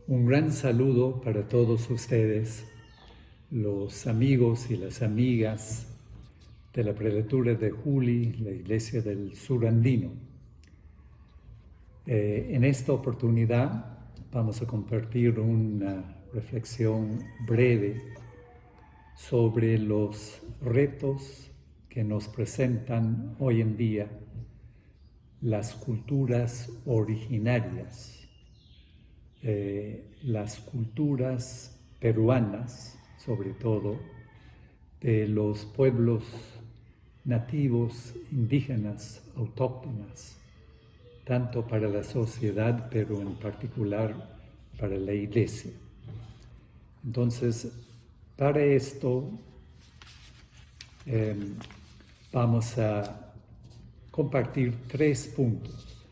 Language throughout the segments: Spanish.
Un gran saludo para todos ustedes, los amigos y las amigas de la prelatura de Juli, la Iglesia del Sur Andino. En esta oportunidad vamos a compartir una reflexión breve sobre los retos que nos presentan hoy en día las culturas originarias. Las culturas peruanas, sobre todo, de los pueblos nativos, indígenas, autóctonas, tanto para la sociedad, pero en particular para la Iglesia. Entonces, para esto vamos a compartir 3 puntos.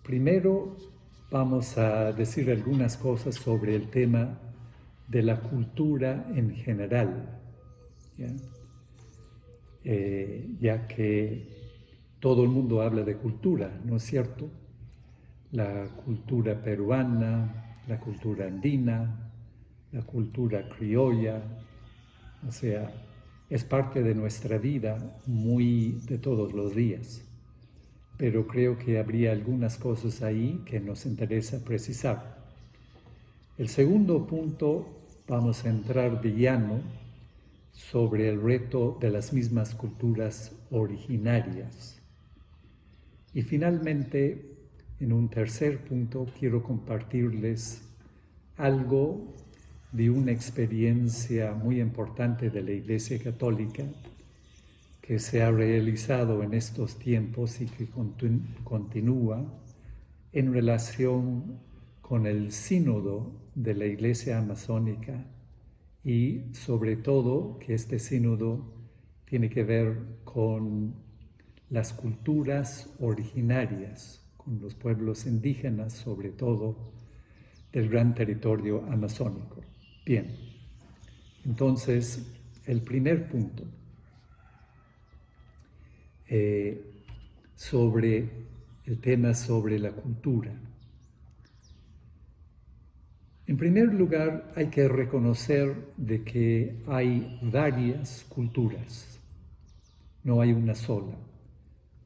Primero, vamos a decir algunas cosas sobre el tema de la cultura en general, ya que todo el mundo habla de cultura, ¿no es cierto? La cultura peruana, la cultura andina, la cultura criolla, o sea, es parte de nuestra vida muy de todos los días. Pero creo que habría algunas cosas ahí que nos interesa precisar. El segundo punto, vamos a entrar de lleno sobre el reto de las mismas culturas originarias. Y finalmente, en un tercer punto, quiero compartirles algo de una experiencia muy importante de la Iglesia Católica que se ha realizado en estos tiempos y que continúa en relación con el sínodo de la Iglesia Amazónica y sobre todo que este sínodo tiene que ver con las culturas originarias, con los pueblos indígenas sobre todo del gran territorio amazónico. Bien, entonces el primer punto sobre el tema sobre la cultura. En primer lugar, hay que reconocer de que hay varias culturas, no hay una sola,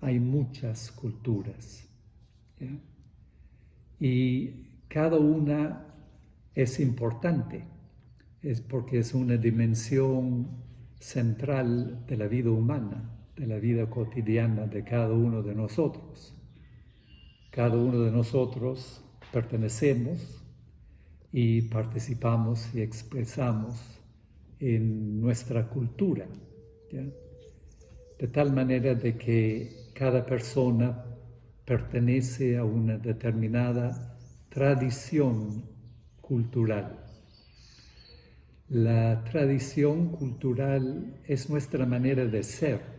hay muchas culturas, ¿ya? Y cada una es importante, es porque es una dimensión central de la vida humana, de la vida cotidiana de cada uno de nosotros. Cada uno de nosotros pertenecemos y participamos y expresamos en nuestra cultura, ¿ya? De tal manera de que cada persona pertenece a una determinada tradición cultural. La tradición cultural es nuestra manera de ser.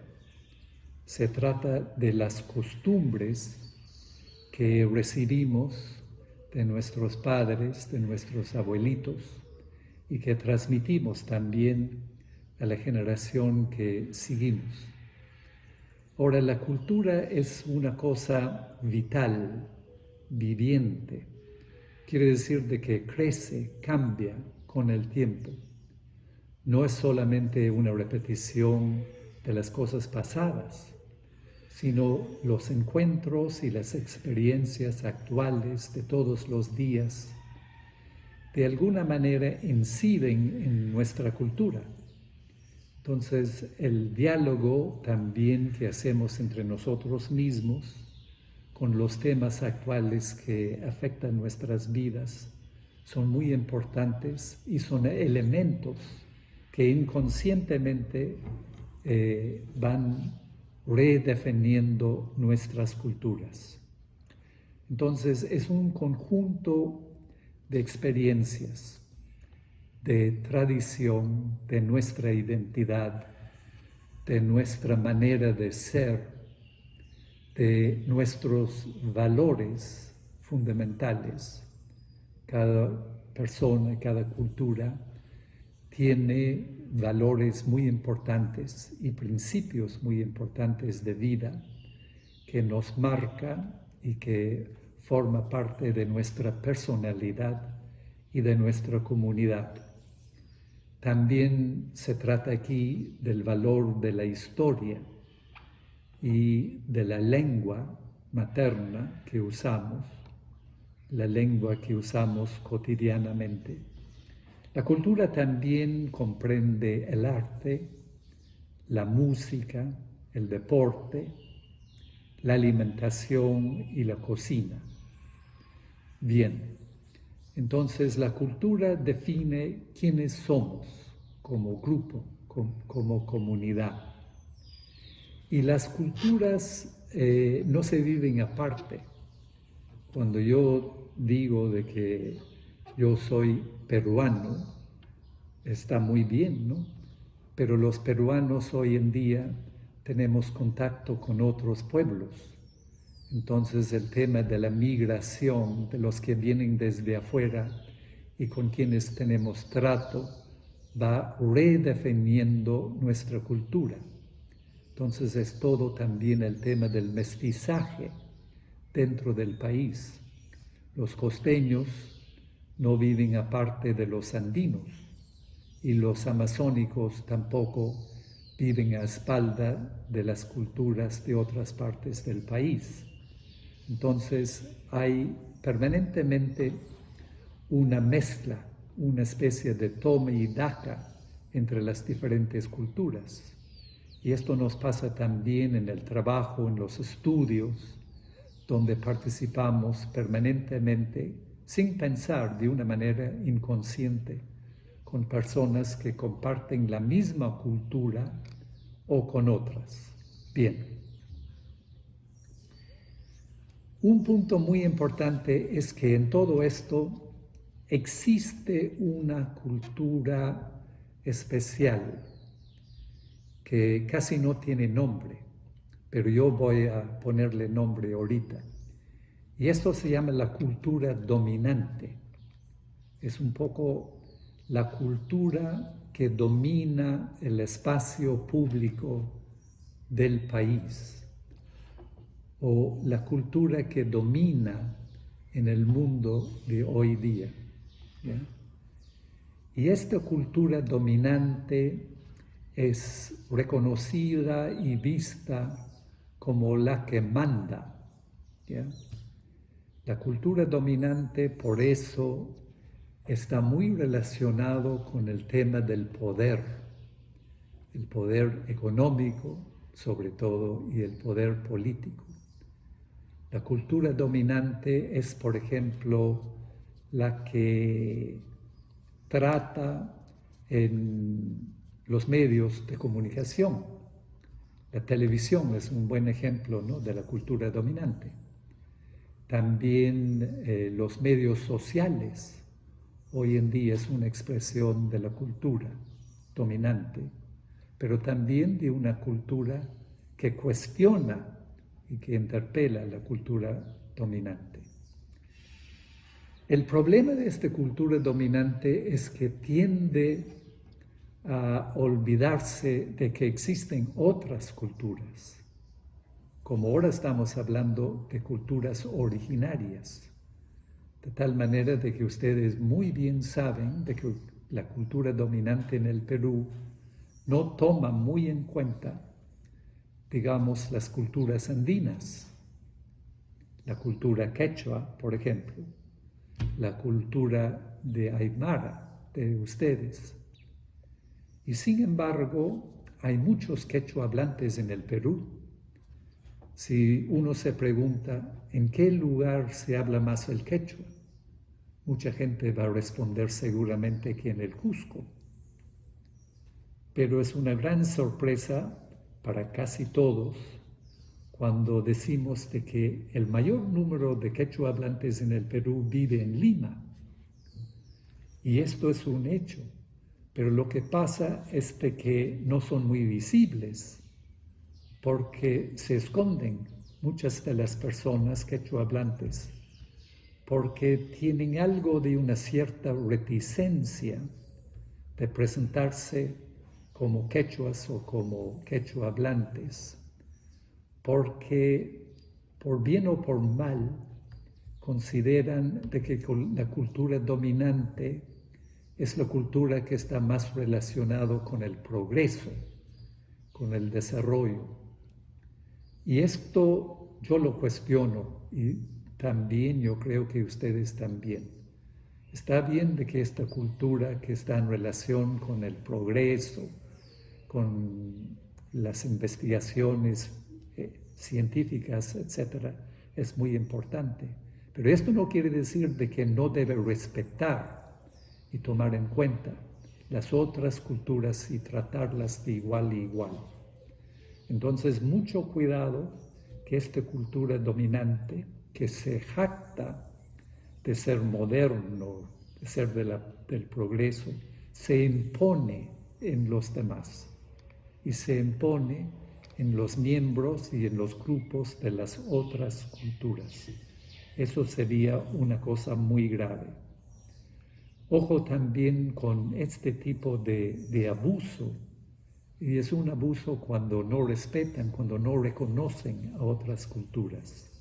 Se trata de las costumbres que recibimos de nuestros padres, de nuestros abuelitos, y que transmitimos también a la generación que seguimos. Ahora, la cultura es una cosa vital, viviente. Quiere decir de que crece, cambia con el tiempo. No es solamente una repetición de las cosas pasadas, sino los encuentros y las experiencias actuales de todos los días, de alguna manera inciden en nuestra cultura. Entonces, el diálogo también que hacemos entre nosotros mismos con los temas actuales que afectan nuestras vidas son muy importantes y son elementos que inconscientemente van redefiniendo nuestras culturas. Entonces, es un conjunto de experiencias, de tradición, de nuestra identidad, de nuestra manera de ser, de nuestros valores fundamentales. Cada persona, cada cultura tiene valores muy importantes y principios muy importantes de vida que nos marcan y que forma parte de nuestra personalidad y de nuestra comunidad. También se trata aquí del valor de la historia y de la lengua materna que usamos, la lengua que usamos cotidianamente. La cultura también comprende el arte, la música, el deporte, la alimentación y la cocina. Bien, entonces la cultura define quiénes somos como grupo, como comunidad. Y las culturas no se viven aparte. Cuando yo digo de que yo soy peruano, está muy bien, ¿no? Pero los peruanos hoy en día tenemos contacto con otros pueblos. Entonces el tema de la migración, de los que vienen desde afuera y con quienes tenemos trato, va redefiniendo nuestra cultura. Entonces es todo también el tema del mestizaje dentro del país. Los costeños no viven aparte de los andinos y los amazónicos tampoco viven a espalda de las culturas de otras partes del país. Entonces hay permanentemente una mezcla, una especie de toma y daca entre las diferentes culturas. Y esto nos pasa también en el trabajo, en los estudios, donde participamos permanentemente, sin pensar, de una manera inconsciente, con personas que comparten la misma cultura o con otras. Bien. Un punto muy importante es que en todo esto existe una cultura especial que casi no tiene nombre, pero yo voy a ponerle nombre ahorita. Y esto se llama la cultura dominante. Es un poco la cultura que domina el espacio público del país, o la cultura que domina en el mundo de hoy día. ¿Ya? Y esta cultura dominante es reconocida y vista como la que manda. ¿Ya? La cultura dominante, por eso, está muy relacionado con el tema del poder, el poder económico, sobre todo, y el poder político. La cultura dominante es, por ejemplo, la que trata en los medios de comunicación. La televisión es un buen ejemplo, ¿no?, de la cultura dominante. También los medios sociales hoy en día es una expresión de la cultura dominante, pero también de una cultura que cuestiona y que interpela la cultura dominante. El problema de esta cultura dominante es que tiende a olvidarse de que existen otras culturas, como ahora estamos hablando de culturas originarias, de tal manera de que ustedes muy bien saben de que la cultura dominante en el Perú no toma muy en cuenta, digamos, las culturas andinas, la cultura quechua, por ejemplo, la cultura de Aymara, de ustedes. Y sin embargo, hay muchos quechua hablantes en el Perú. Si uno se pregunta, ¿en qué lugar se habla más el quechua? Mucha gente va a responder seguramente que en el Cusco. Pero es una gran sorpresa para casi todos cuando decimos de que el mayor número de quechua hablantes en el Perú vive en Lima. Y esto es un hecho, pero lo que pasa es de que no son muy visibles, porque se esconden muchas de las personas quechua hablantes, porque tienen algo de una cierta reticencia de presentarse como quechuas o como quechua hablantes, porque por bien o por mal consideran de que la cultura dominante es la cultura que está más relacionada con el progreso, con el desarrollo. Y esto yo lo cuestiono y también yo creo que ustedes también. Está bien de que esta cultura que está en relación con el progreso, con las investigaciones científicas, etcétera, es muy importante. Pero esto no quiere decir de que no debe respetar y tomar en cuenta las otras culturas y tratarlas de igual a igual. Entonces, mucho cuidado que esta cultura dominante, que se jacta de ser moderno, de ser del progreso, se impone en los demás y se impone en los miembros y en los grupos de las otras culturas. Eso sería una cosa muy grave. Ojo también con este tipo de abuso, y es un abuso cuando no respetan, cuando no reconocen a otras culturas.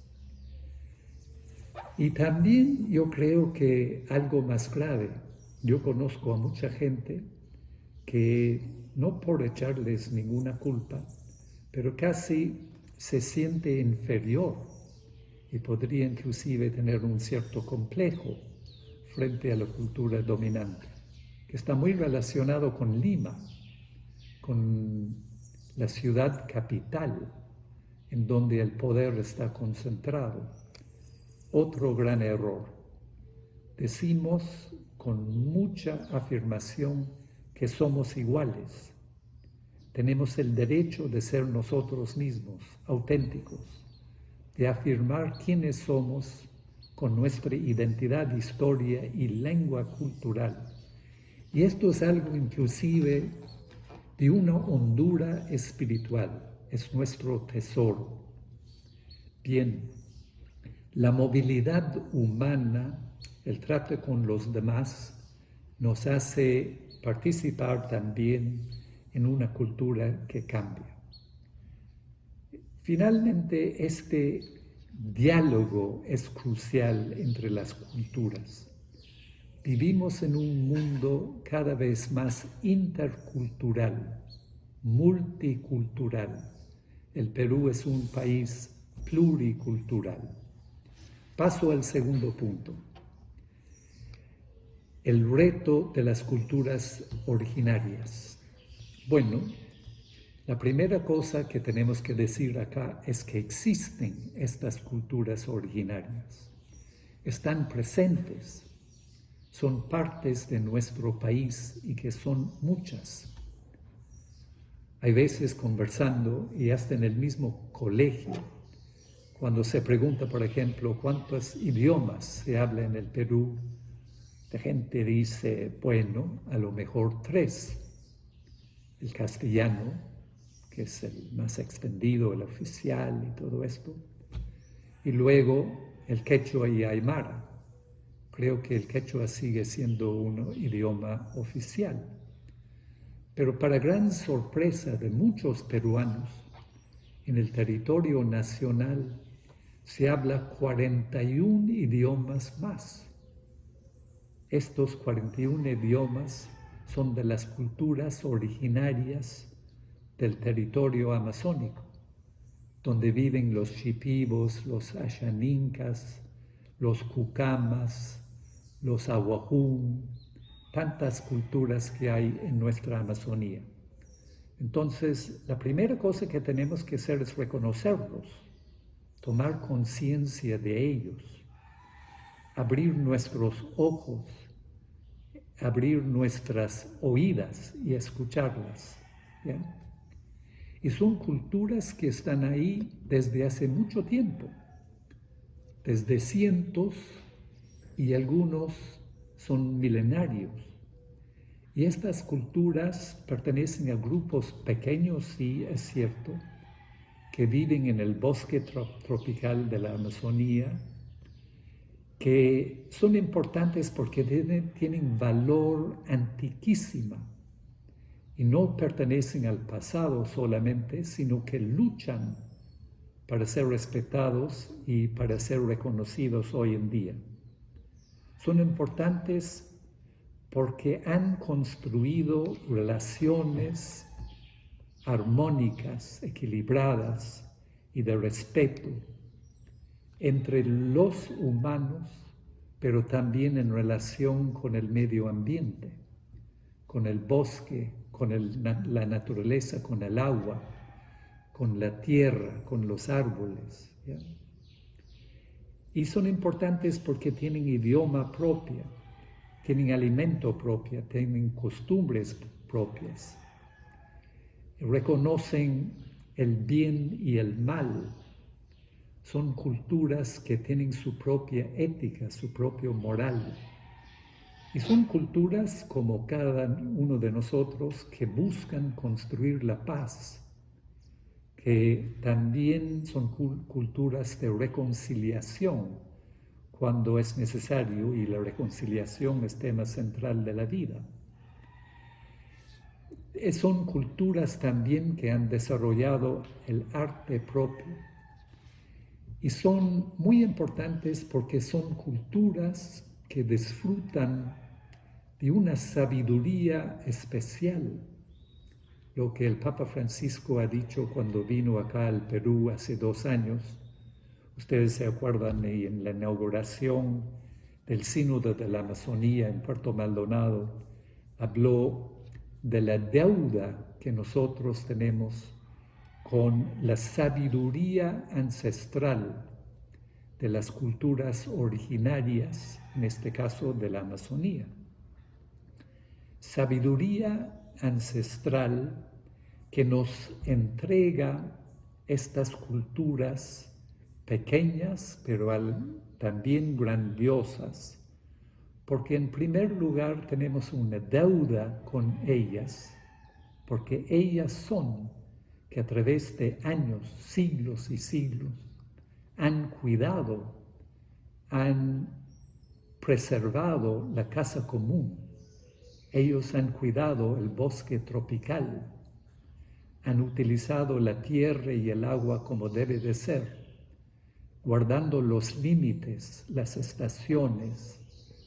Y también yo creo que algo más grave, yo conozco a mucha gente que no por echarles ninguna culpa, pero casi se siente inferior y podría inclusive tener un cierto complejo frente a la cultura dominante, que está muy relacionado con Lima, con la ciudad capital, en donde el poder está concentrado. Otro gran error. Decimos con mucha afirmación que somos iguales. Tenemos el derecho de ser nosotros mismos, auténticos, de afirmar quiénes somos con nuestra identidad, historia y lengua cultural. Y esto es algo inclusive de una hondura espiritual, es nuestro tesoro. Bien, la movilidad humana, el trato con los demás, nos hace participar también en una cultura que cambia. Finalmente, este diálogo es crucial entre las culturas. Vivimos en un mundo cada vez más intercultural, multicultural. El Perú es un país pluricultural. Paso al segundo punto. El reto de las culturas originarias. Bueno, la primera cosa que tenemos que decir acá es que existen estas culturas originarias. Están presentes, son partes de nuestro país y que son muchas. Hay veces conversando y hasta en el mismo colegio, cuando se pregunta, por ejemplo, cuántos idiomas se habla en el Perú, la gente dice, bueno, a lo mejor 3. El castellano, que es el más extendido, el oficial y todo esto. Y luego el quechua y aymara. Creo que el quechua sigue siendo un idioma oficial. Pero para gran sorpresa de muchos peruanos, en el territorio nacional se habla 41 idiomas más. Estos 41 idiomas son de las culturas originarias del territorio amazónico, donde viven los shipibos, los ashanincas, los cucamas, los ahuajún, tantas culturas que hay en nuestra Amazonía. Entonces, la primera cosa que tenemos que hacer es reconocerlos, tomar conciencia de ellos, abrir nuestros ojos, abrir nuestras oídas y escucharlas. ¿Ya? Y son culturas que están ahí desde hace mucho tiempo, desde cientos y algunos son milenarios. Y estas culturas pertenecen a grupos pequeños, sí, es cierto, que viven en el bosque tropical de la Amazonía, que son importantes porque tienen valor antiquísimo y no pertenecen al pasado solamente, sino que luchan para ser respetados y para ser reconocidos hoy en día. Son importantes porque han construido relaciones armónicas, equilibradas y de respeto entre los humanos, pero también en relación con el medio ambiente, con el bosque, con la naturaleza, con el agua, con la tierra, con los árboles. ¿Ya? Y son importantes porque tienen idioma propia, tienen alimento propio, tienen costumbres propias, reconocen el bien y el mal. Son culturas que tienen su propia ética, su propio moral. Y son culturas como cada uno de nosotros que buscan construir la paz, que también son culturas de reconciliación cuando es necesario, y la reconciliación es tema central de la vida. Son culturas también que han desarrollado el arte propio y son muy importantes porque son culturas que disfrutan de una sabiduría especial. Lo que el Papa Francisco ha dicho cuando vino acá al Perú hace 2 años, ustedes se acuerdan, y en la inauguración del Sínodo de la Amazonía en Puerto Maldonado, habló de la deuda que nosotros tenemos con la sabiduría ancestral de las culturas originarias, en este caso de la Amazonía. Sabiduría ancestral que nos entrega estas culturas pequeñas, pero también grandiosas, porque en primer lugar tenemos una deuda con ellas, porque ellas son que a través de años, siglos y siglos, han cuidado, han preservado la casa común. Ellos han cuidado el bosque tropical, han utilizado la tierra y el agua como debe de ser, guardando los límites, las estaciones,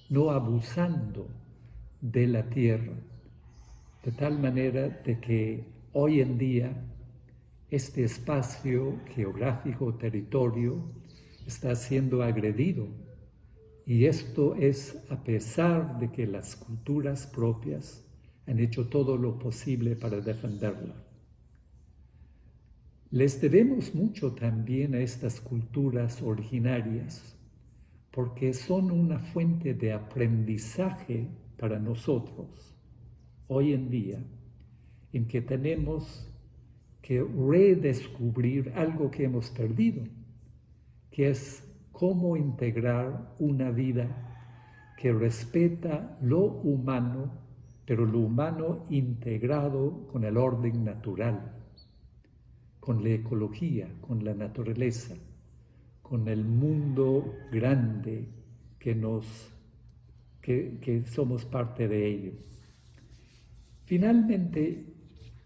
no abusando de la tierra, de tal manera de que hoy en día este espacio geográfico, territorio, está siendo agredido. Y esto es a pesar de que las culturas propias han hecho todo lo posible para defenderla. Les debemos mucho también a estas culturas originarias, porque son una fuente de aprendizaje para nosotros hoy en día, en que tenemos que redescubrir algo que hemos perdido, que es cómo integrar una vida que respeta lo humano, pero lo humano integrado con el orden natural, con la ecología, con la naturaleza, con el mundo grande que somos parte de ello. Finalmente,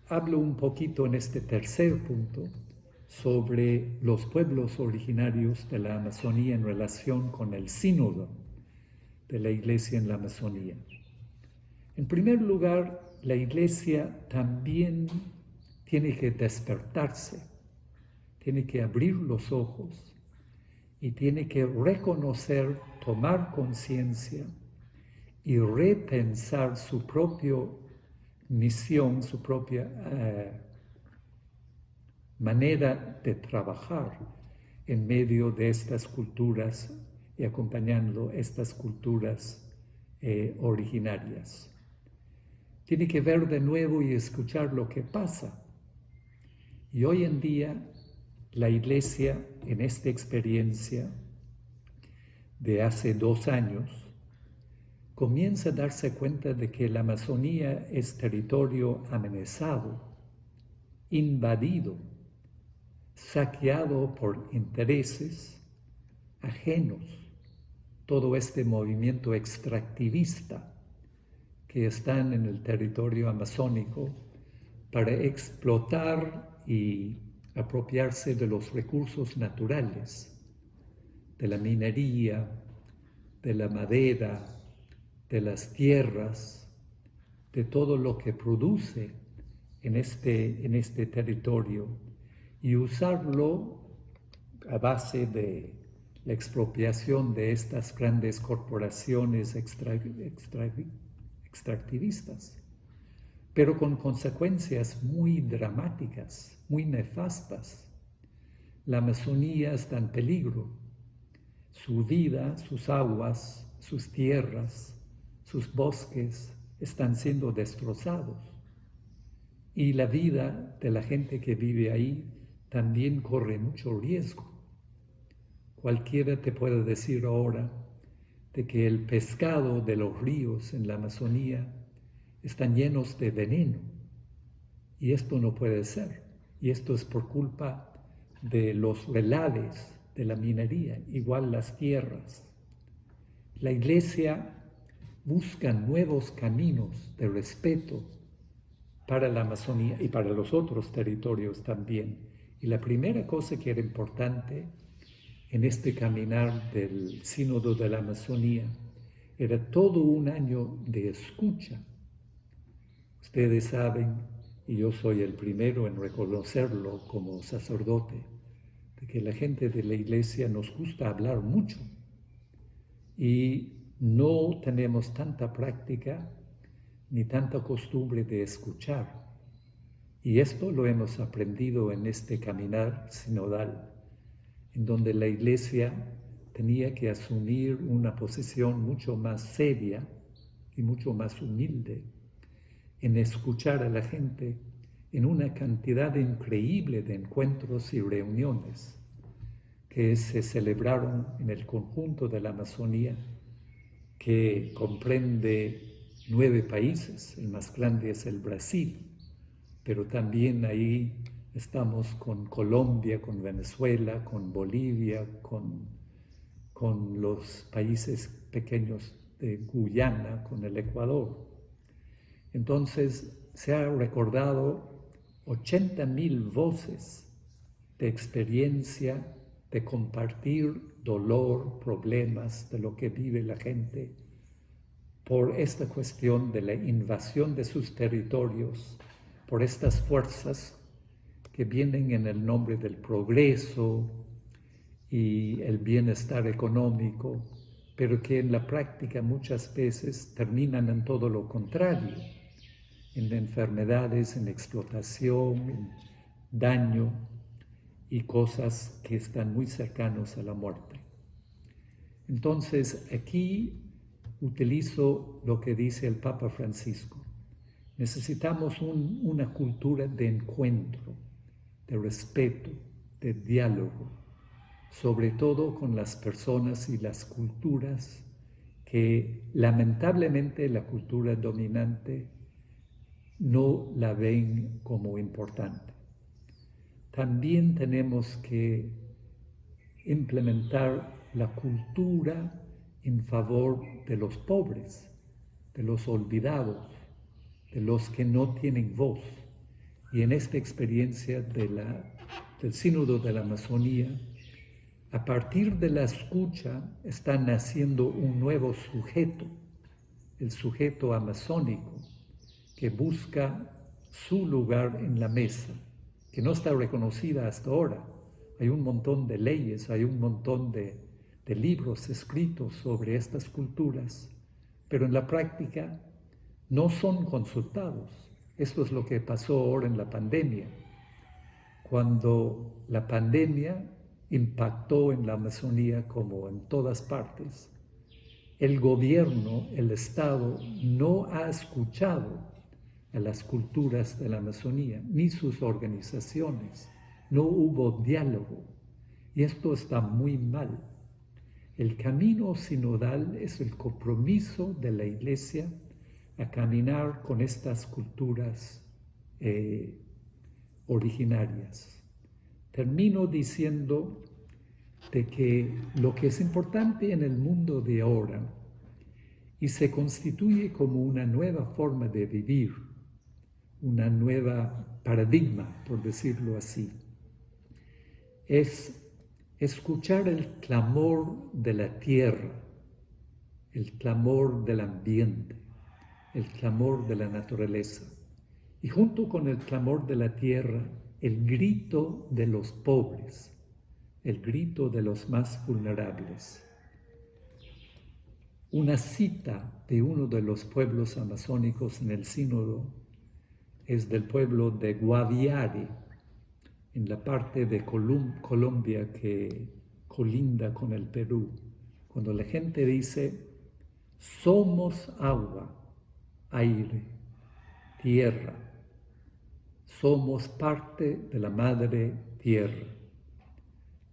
hablo un poquito en este tercer punto sobre los pueblos originarios de la Amazonía en relación con el sínodo de la Iglesia en la Amazonía. En primer lugar, la Iglesia también tiene que despertarse, tiene que abrir los ojos y tiene que reconocer, tomar conciencia y repensar su propia misión, su propia manera de trabajar en medio de estas culturas y acompañando estas culturas originarias. Tiene que ver de nuevo y escuchar lo que pasa. Y hoy en día la Iglesia, en esta experiencia de hace 2 años, comienza a darse cuenta de que la Amazonía es territorio amenazado, invadido, saqueado por intereses ajenos, todo este movimiento extractivista que están en el territorio amazónico para explotar y apropiarse de los recursos naturales, de la minería, de la madera, de las tierras, de todo lo que produce en este territorio y usarlo a base de la expropiación de estas grandes corporaciones extractivistas, pero con consecuencias muy dramáticas, muy nefastas. La Amazonía está en peligro. Su vida, sus aguas, sus tierras, sus bosques están siendo destrozados. Y la vida de la gente que vive ahí también corre mucho riesgo. Cualquiera te puede decir ahora de que el pescado de los ríos en la Amazonía están llenos de veneno. Y esto no puede ser. Y esto es por culpa de los relaves de la minería, igual las tierras. La Iglesia busca nuevos caminos de respeto para la Amazonía y para los otros territorios también. Y la primera cosa que era importante en este caminar del Sínodo de la Amazonía era todo un año de escucha. Ustedes saben, y yo soy el primero en reconocerlo como sacerdote, de que la gente de la Iglesia nos gusta hablar mucho y no tenemos tanta práctica ni tanta costumbre de escuchar. Y esto lo hemos aprendido en este caminar sinodal, en donde la Iglesia tenía que asumir una posición mucho más seria y mucho más humilde en escuchar a la gente en una cantidad increíble de encuentros y reuniones que se celebraron en el conjunto de la Amazonía, que comprende 9 países, el más grande es el Brasil, pero también ahí estamos con Colombia, con Venezuela, con Bolivia, con los países pequeños de Guyana, con el Ecuador. Entonces se ha recordado 80,000 voces de experiencia, de compartir dolor, problemas de lo que vive la gente por esta cuestión de la invasión de sus territorios, por estas fuerzas que vienen en el nombre del progreso y el bienestar económico, pero que en la práctica muchas veces terminan en todo lo contrario, en enfermedades, en explotación, en daño y cosas que están muy cercanos a la muerte. Entonces, aquí utilizo lo que dice el Papa Francisco. Necesitamos una cultura de encuentro, de respeto, de diálogo, sobre todo con las personas y las culturas que lamentablemente la cultura dominante no la ven como importante. También tenemos que implementar la cultura en favor de los pobres, de los olvidados, de los que no tienen voz. Y en esta experiencia del Sínodo de la Amazonía, a partir de la escucha está naciendo un nuevo sujeto, el sujeto amazónico, que busca su lugar en la mesa, que no está reconocida hasta ahora. Hay un montón de leyes, hay un montón de libros escritos sobre estas culturas, pero en la práctica no son consultados. Esto es lo que pasó ahora en la pandemia. Cuando la pandemia impactó en la Amazonía como en todas partes, el gobierno, el Estado, no ha escuchado a las culturas de la Amazonía, ni sus organizaciones. No hubo diálogo. Y esto está muy mal. El camino sinodal es el compromiso de la Iglesia a caminar con estas culturas originarias. Termino diciendo de que lo que es importante en el mundo de ahora y se constituye como una nueva forma de vivir, una nueva paradigma, por decirlo así, es escuchar el clamor de la tierra, el clamor del ambiente, el clamor de la naturaleza. Y junto con el clamor de la tierra, el grito de los pobres, el grito de los más vulnerables. Una cita de uno de los pueblos amazónicos en el sínodo es del pueblo de Guaviare, en la parte de Colombia que colinda con el Perú, cuando la gente dice, somos agua, aire, tierra, somos parte de la madre tierra.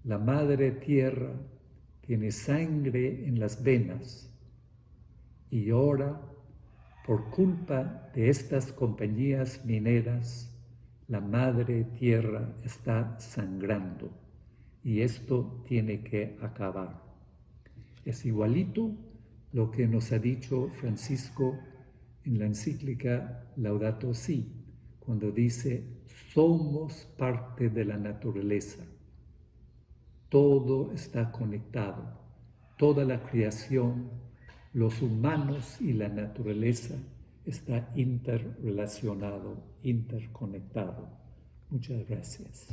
La madre tierra tiene sangre en las venas y ahora, por culpa de estas compañías mineras, la madre tierra está sangrando y esto tiene que acabar. Es igualito lo que nos ha dicho Francisco en la encíclica Laudato Si, cuando dice, somos parte de la naturaleza. Todo está conectado, toda la creación, los humanos y la naturaleza está interrelacionado, interconectado. Muchas gracias.